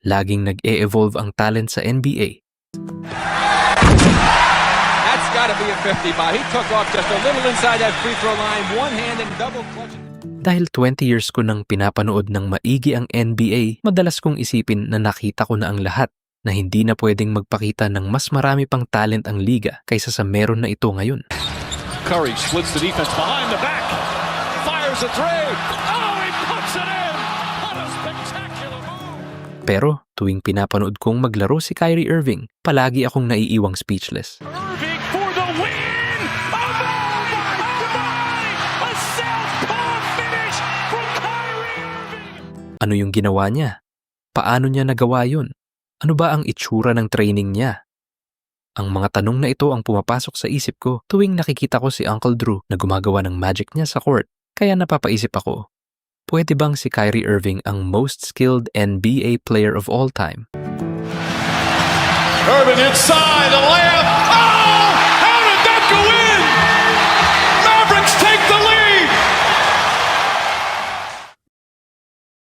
laging nag-e-evolve ang talent sa NBA. That's gotta be a 50 ball. He took off just a little inside that free throw line, one hand and double clutch. Dahil 20 years ko nang pinapanood ng maigi ang NBA, madalas kong isipin na nakita ko na ang lahat, na hindi na pwedeng magpakita ng mas marami pang talent ang liga kaysa sa meron na ito ngayon. Curry splits the defense behind the back. Fires a three. Oh, he puts it in. What a spectacular move. Pero tuwing pinapanood kong maglaro si Kyrie Irving, palagi akong naiiwang speechless. Irving for the win. Oh my God! A southpaw finish from Kyrie Irving. Ano yung ginawa niya? Paano niya nagawa yun? Ano ba ang itsura ng training niya? Ang mga tanong na ito ang pumapasok sa isip ko tuwing nakikita ko si Uncle Drew na gumagawa ng magic niya sa court. Kaya napapaisip ako, pwede bang si Kyrie Irving ang most skilled NBA player of all time? Irving inside the layup. Oh! How did that go in? Mavericks take the lead.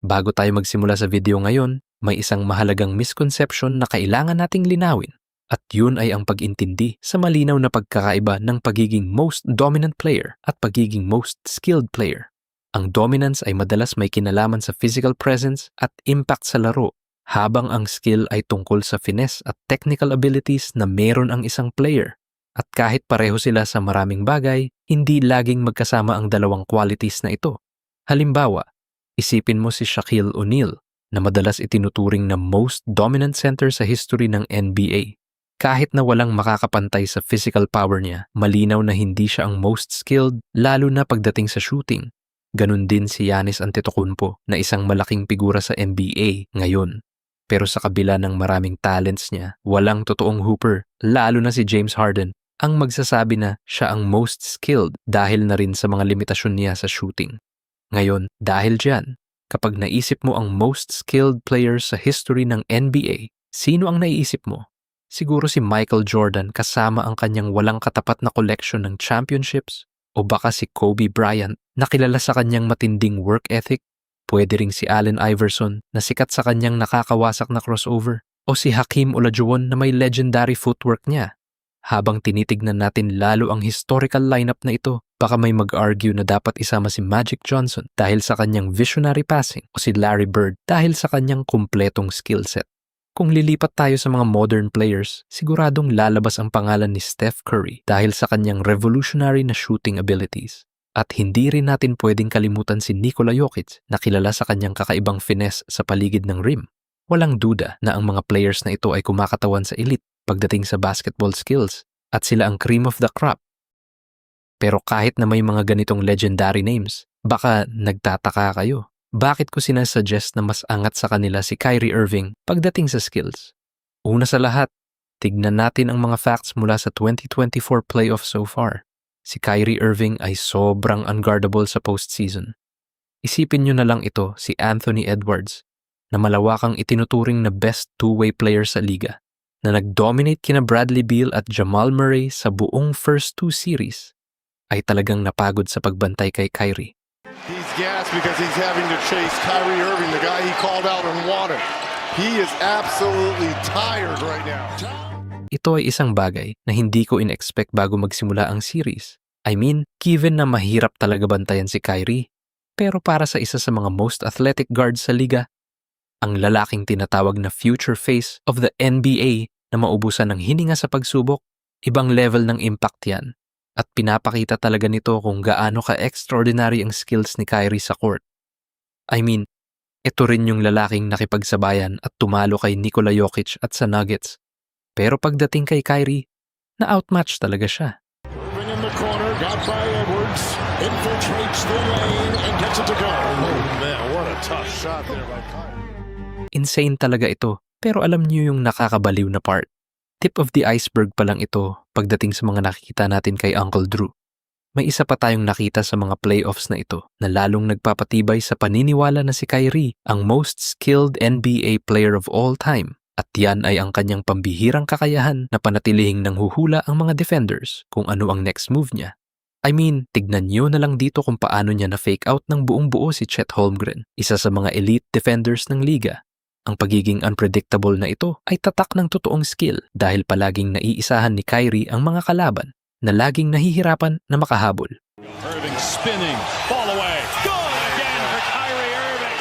Bago tayo magsimula sa video ngayon, may isang mahalagang misconception na kailangan nating linawin. At yun ay ang pag-intindi sa malinaw na pagkakaiba ng pagiging most dominant player at pagiging most skilled player. Ang dominance ay madalas may kinalaman sa physical presence at impact sa laro, habang ang skill ay tungkol sa finesse at technical abilities na meron ang isang player. At kahit pareho sila sa maraming bagay, hindi laging magkasama ang dalawang qualities na ito. Halimbawa, isipin mo si Shaquille O'Neal, na madalas itinuturing na most dominant center sa history ng NBA. Kahit na walang makakapantay sa physical power niya, malinaw na hindi siya ang most skilled, lalo na pagdating sa shooting. Ganun din si Giannis Antetokounmpo na isang malaking figura sa NBA ngayon. Pero sa kabila ng maraming talents niya, walang totoong hooper, lalo na si James Harden, ang magsasabi na siya ang most skilled dahil na rin sa mga limitasyon niya sa shooting. Ngayon, dahil dyan, kapag naisip mo ang most skilled players sa history ng NBA, sino ang naiisip mo? Siguro si Michael Jordan kasama ang kanyang walang katapat na collection ng championships? O baka si Kobe Bryant na kilala sa kanyang matinding work ethic? Pwede ring si Allen Iverson na sikat sa kanyang nakakawasak na crossover? O si Hakeem Olajuwon na may legendary footwork niya? Habang tinitignan natin lalo ang historical lineup na ito, baka may mag-argue na dapat isama si Magic Johnson dahil sa kanyang visionary passing o si Larry Bird dahil sa kanyang kumpletong skill set. Kung lilipat tayo sa mga modern players, siguradong lalabas ang pangalan ni Steph Curry dahil sa kanyang revolutionary na shooting abilities. At hindi rin natin pwedeng kalimutan si Nikola Jokic na kilala sa kanyang kakaibang finesse sa paligid ng rim. Walang duda na ang mga players na ito ay kumakatawan sa elite pagdating sa basketball skills at sila ang cream of the crop. Pero kahit na may mga ganitong legendary names, baka nagtataka kayo. Bakit ko sinasuggest na mas angat sa kanila si Kyrie Irving pagdating sa skills? Una sa lahat, tignan natin ang mga facts mula sa 2024 playoffs so far. Si Kyrie Irving ay sobrang unguardable sa postseason. Isipin nyo na lang ito si Anthony Edwards, na malawakang itinuturing na best two-way player sa liga, na nag-dominate kina Bradley Beal at Jamal Murray sa buong first two series, ay talagang napagod sa pagbantay kay Kyrie. He's gassed because he's having to chase Kyrie Irving, the guy he called out on water. He is absolutely tired right now. Ito ay isang bagay na hindi ko in-expect bago magsimula ang series. I mean, given na mahirap talaga bantayan si Kyrie, pero para sa isa sa mga most athletic guards sa liga, ang lalaking tinatawag na future face of the NBA na maubusan ng hininga sa pagsubok, ibang level ng impact yan. At pinapakita talaga nito kung gaano ka-extraordinary ang skills ni Kyrie sa court. I mean, ito rin yung lalaking nakipagsabayan at tumalo kay Nikola Jokic at sa Nuggets. Pero pagdating kay Kyrie, na-outmatch talaga siya. Irving in the corner, got by Edwards, infiltrates the lane and gets it to go. Oh man, what a tough shot there by Kyrie. Insane talaga ito, pero alam niyo yung nakakabaliw na part. Tip of the iceberg pa lang ito pagdating sa mga nakikita natin kay Uncle Drew. May isa pa tayong nakita sa mga playoffs na ito na lalong nagpapatibay sa paniniwala na si Kyrie ang most skilled NBA player of all time. At yan ay ang kanyang pambihirang kakayahan na panatilihing nanghuhula ang mga defenders kung ano ang next move niya. I mean, tignan niyo na lang dito kung paano niya na-fake out ng buong buo si Chet Holmgren, isa sa mga elite defenders ng liga. Ang pagiging unpredictable na ito ay tatak ng totoong skill dahil palaging naiisahan ni Kyrie ang mga kalaban na laging nahihirapan na makahabol. Irving spinning, ball away. Good again for Kyrie Irving.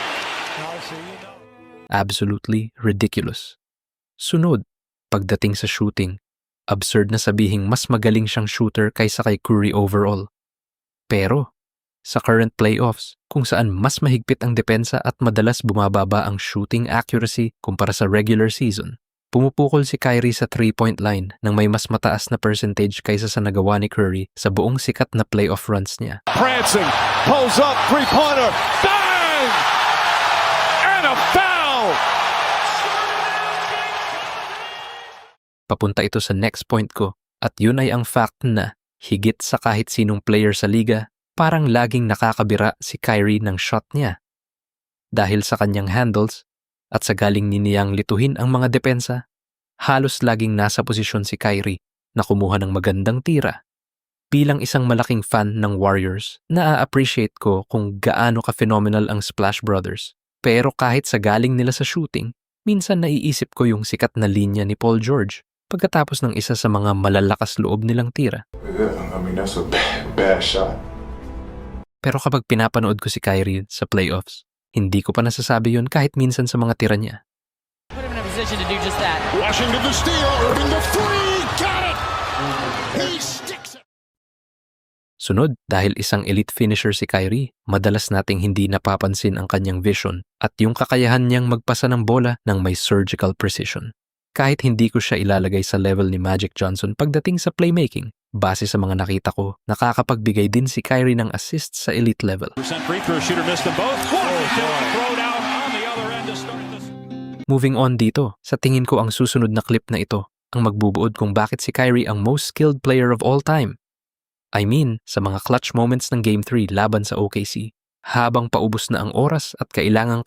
Absolutely ridiculous. Sunod, pagdating sa shooting, absurd na sabihing mas magaling siyang shooter kaysa kay Curry overall. Pero, sa current playoffs, kung saan mas mahigpit ang depensa at madalas bumababa ang shooting accuracy kumpara sa regular season, pumupukol si Kyrie sa 3-point line ng may mas mataas na percentage kaysa sa nagawa ni Curry sa buong sikat na playoff runs niya. Prancing, pulls up, three-pointer, bang! And a foul! Papunta ito sa next point ko at yun ay ang fact na higit sa kahit sinong player sa liga, parang laging nakakabira si Kyrie ng shot niya. Dahil sa kanyang handles at sa galing niyang lituhin ang mga depensa, halos laging nasa posisyon si Kyrie na kumuha ng magandang tira. Bilang isang malaking fan ng Warriors, naa-appreciate ko kung gaano ka-phenomenal ang Splash Brothers. Pero kahit sa galing nila sa shooting, minsan naiisip ko yung sikat na linya ni Paul George pagkatapos ng isa sa mga malalakas loob nilang tira. I mean, that's a bad shot. Pero kapag pinapanood ko si Kyrie sa playoffs, hindi ko pa nasasabi yun kahit minsan sa mga tira niya. Put him in a position to do just that. Washington the steal. Irving the three. Got it. He sticks it. Sunod, dahil isang elite finisher si Kyrie, madalas nating hindi napapansin ang kanyang vision at yung kakayahan niyang magpasa ng bola ng may surgical precision. Kahit hindi ko siya ilalagay sa level ni Magic Johnson pagdating sa playmaking, base sa mga nakita ko, nakakapagbigay din si Kyrie ng assist sa elite level. Free throw shooter missed them both. Throw down on the other end to start this. Moving on dito, sa tingin ko ang susunod na clip na ito ang magbubuod kung bakit si Kyrie ang most skilled player of all time. I mean, sa mga clutch moments ng Game 3 laban sa OKC, habang paubos na ang oras at kailangan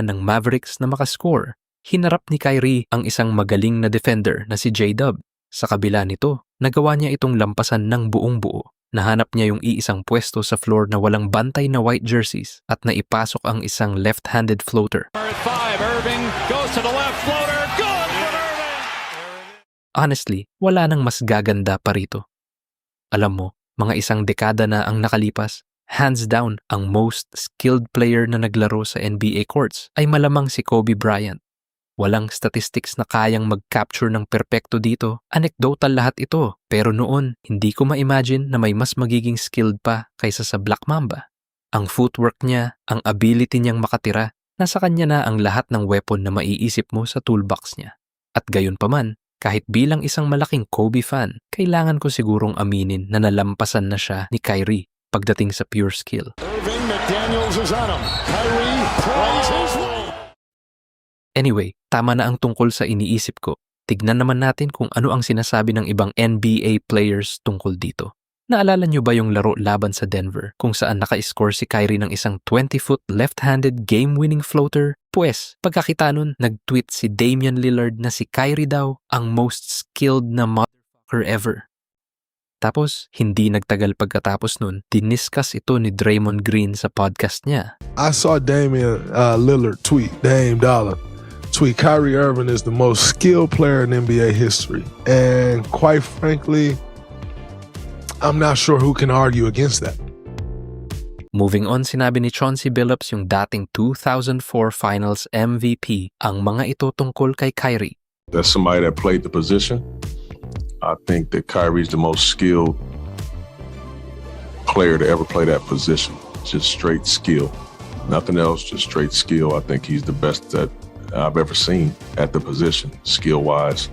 ng Mavericks na makascore, hinarap ni Kyrie ang isang magaling na defender na si J-Dub. Sa kabila nito, nagawa niya itong lampasan ng buong buo. Nahanap niya yung iisang pwesto sa floor na walang bantay na white jerseys at naipasok ang isang left-handed floater. At 5, Irving goes to the left floater. Good for Irving! Honestly, wala nang mas gaganda pa rito. Alam mo, mga isang dekada na ang nakalipas, hands down, ang most skilled player na naglaro sa NBA courts ay malamang si Kobe Bryant. Walang statistics na kayang mag-capture ng perpekto dito. Anecdotal lahat ito. Pero noon, hindi ko ma-imagine na may mas magiging skilled pa kaysa sa Black Mamba. Ang footwork niya, ang ability niyang makatira, nasa kanya na ang lahat ng weapon na maiisip mo sa toolbox niya. At gayon pa man, kahit bilang isang malaking Kobe fan, kailangan ko sigurong aminin na nalampasan na siya ni Kyrie pagdating sa pure skill. Irving, McDaniels is on him. Kyrie plays his way. Anyway, tama na ang tungkol sa iniisip ko. Tignan naman natin kung ano ang sinasabi ng ibang NBA players tungkol dito. Naalala niyo ba yung laro laban sa Denver kung saan naka-score si Kyrie ng isang 20-foot left-handed game-winning floater? Pues, pagkakita nun, nag-tweet si Damian Lillard na si Kyrie daw ang most skilled na motherfucker ever. Tapos, hindi nagtagal pagkatapos nun, diniscuss ito ni Draymond Green sa podcast niya. I saw Damian Lillard tweet, Dame Dollar, tweet, Kyrie Irving is the most skilled player in NBA history. And quite frankly, I'm not sure who can argue against that. Moving on, sinabi ni Chauncey Billups yung dating 2004 Finals MVP ang mga ito tungkol kay Kyrie. That's somebody that played the position. I think that Kyrie's the most skilled player to ever play that position. Just straight skill. Nothing else, just straight skill. I think he's the best that I've ever seen at the position, skill-wise.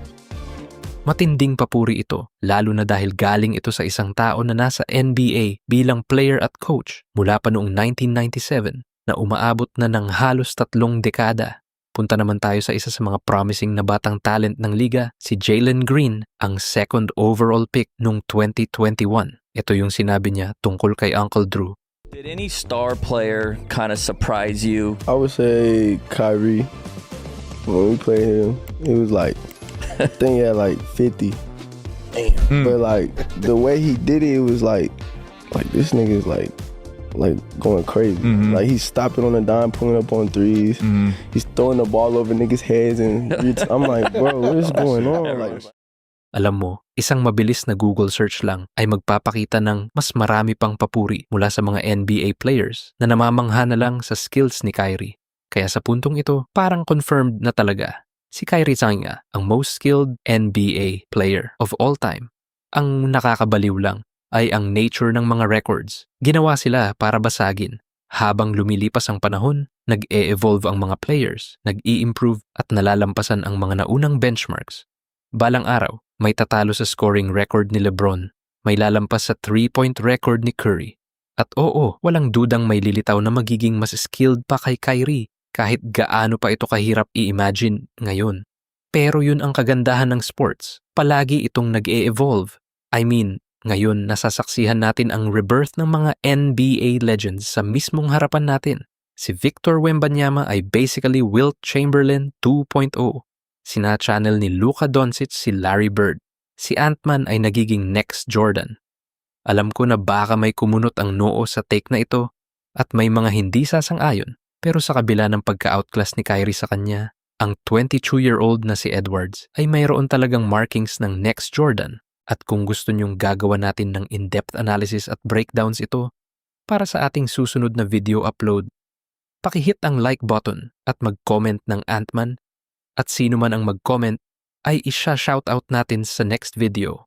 Matinding papuri ito, lalo na dahil galing ito sa isang tao na nasa NBA bilang player at coach mula pa noong 1997 na umaabot na ng halos 3 dekada. Punta naman tayo sa isa sa mga promising na batang talent ng liga, si Jalen Green, ang second overall pick noong 2021. Ito yung sinabi niya tungkol kay Uncle Drew. Did any star player kind of surprise you? I would say Kyrie. When we played him, it was like, I think he had like 50. Damn. But like the way he did it, it was like this nigga is like like going crazy. Like he's stopping on a dime, pulling up on threes. He's throwing the ball over niggas' heads, and I'm like, bro, what is going on? Like, Alam mo, isang mabilis na Google search lang ay magpapakita ng mas marami pang papuri mula sa mga NBA players na namamangha na lang sa skills ni Kyrie. Kaya sa puntong ito, parang confirmed na talaga. Si Kyrie nga ang most skilled NBA player of all time. Ang nakakabaliw lang ay ang nature ng mga records. Ginawa sila para basagin. Habang lumilipas ang panahon, nag-e-evolve ang mga players, nag-i-improve at nalalampasan ang mga naunang benchmarks. Balang araw, may tatalo sa scoring record ni LeBron, may lalampas sa 3-point record ni Curry. At oo, walang dudang may lilitaw na magiging mas skilled pa kay Kyrie kahit gaano pa ito kahirap i-imagine ngayon. Pero yun ang kagandahan ng sports, palagi itong nag-e-evolve. I mean, ngayon nasasaksihan natin ang rebirth ng mga NBA legends sa mismong harapan natin. Si Victor Wembanyama ay basically Wilt Chamberlain 2.0. Sina-channel ni Luka Doncic si Larry Bird. Si Ant-Man ay nagiging next Jordan. Alam ko na baka may kumunot ang noo sa take na ito at may mga hindi sasang-ayon, pero sa kabila ng pagka-outclass ni Kyrie sa kanya, ang 22-year-old na si Edwards ay mayroon talagang markings ng next Jordan. At kung gusto nyong gagawa natin ng in-depth analysis at breakdowns ito para sa ating susunod na video upload, pakihit ang like button at mag-comment ng Ant-Man. At sino man ang mag-comment ay isa-shoutout natin sa next video.